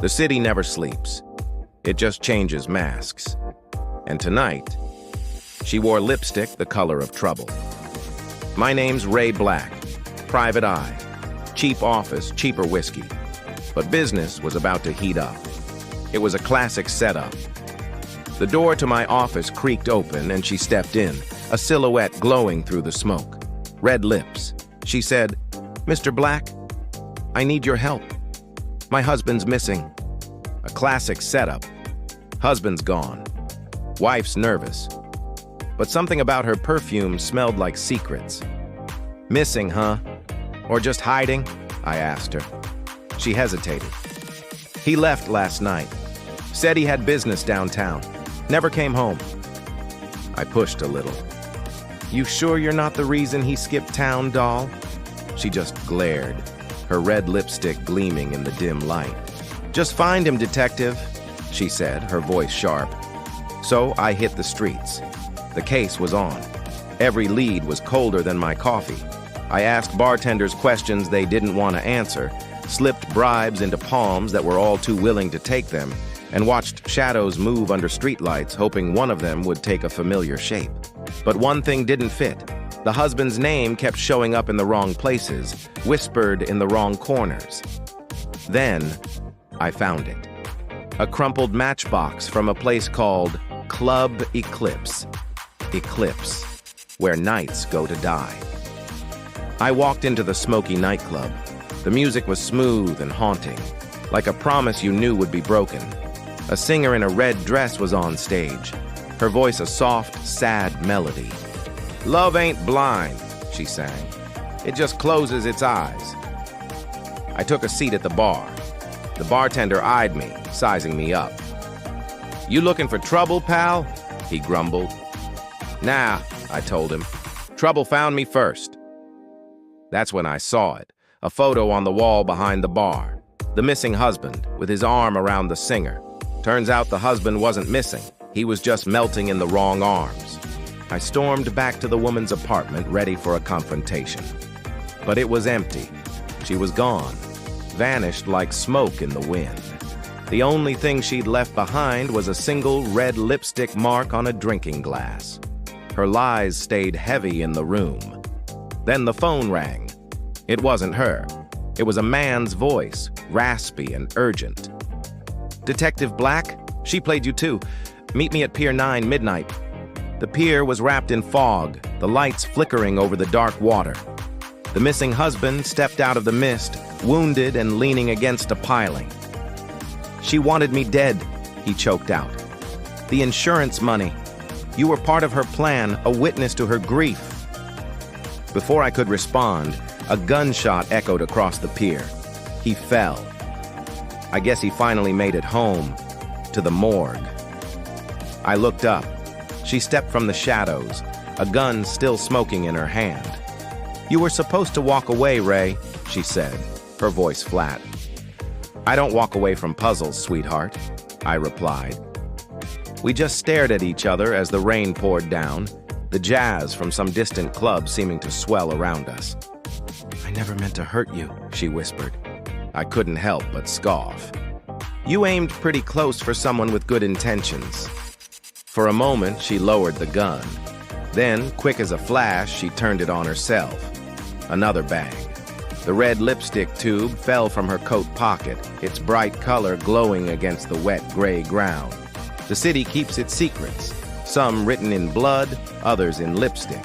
The city never sleeps. It just changes masks. And tonight, she wore lipstick the color of trouble. My name's Ray Black, private eye, cheap office, cheaper whiskey. But business was about to heat up. It was a classic setup. The door to my office creaked open and she stepped in, a silhouette glowing through the smoke. Red lips. She said, "Mr. Black, I need your help. My husband's missing." A classic setup. Husband's gone. Wife's nervous. But something about her perfume smelled like secrets. "Missing, huh? Or just hiding?" I asked her. She hesitated. "He left last night. Said he had business downtown. Never came home." I pushed a little. "You sure you're not the reason he skipped town, doll?" She just glared, her red lipstick gleaming in the dim light. "Just find him, detective," she said, her voice sharp. So I hit the streets. The case was on. Every lead was colder than my coffee. I asked bartenders questions they didn't want to answer, slipped bribes into palms that were all too willing to take them, and watched shadows move under streetlights, hoping one of them would take a familiar shape. But one thing didn't fit. The husband's name kept showing up in the wrong places, whispered in the wrong corners. Then, I found it. A crumpled matchbox from a place called Club Eclipse. Eclipse, where nights go to die. I walked into the smoky nightclub. The music was smooth and haunting, like a promise you knew would be broken. A singer in a red dress was on stage, her voice a soft, sad melody. "Love ain't blind," she sang. "It just closes its eyes." I took a seat at the bar. The bartender eyed me, sizing me up. "You looking for trouble, pal?" he grumbled. "Nah," I told him. "Trouble found me first." That's when I saw it, a photo on the wall behind the bar. The missing husband, with his arm around the singer. Turns out the husband wasn't missing. He was just melting in the wrong arms. I stormed back to the woman's apartment, ready for a confrontation. But it was empty. She was gone, vanished like smoke in the wind. The only thing she'd left behind was a single red lipstick mark on a drinking glass. Her lies stayed heavy in the room. Then the phone rang. It wasn't her. It was a man's voice, raspy and urgent. "Detective Black? She played you too. Meet me at Pier 9 midnight." The pier was wrapped in fog, the lights flickering over the dark water. The missing husband stepped out of the mist, wounded and leaning against a piling. "She wanted me dead," he choked out. "The insurance money. You were part of her plan, a witness to her grief." Before I could respond, a gunshot echoed across the pier. He fell. I guess he finally made it home, to the morgue. I looked up. She stepped from the shadows, a gun still smoking in her hand. "You were supposed to walk away, Ray," she said, her voice flat. "I don't walk away from puzzles, sweetheart," I replied. We just stared at each other as the rain poured down, the jazz from some distant club seeming to swell around us. "I never meant to hurt you," she whispered. I couldn't help but scoff. "You aimed pretty close for someone with good intentions." For a moment, she lowered the gun. Then, quick as a flash, she turned it on herself. Another bang. The red lipstick tube fell from her coat pocket, its bright color glowing against the wet gray ground. The city keeps its secrets, some written in blood, others in lipstick.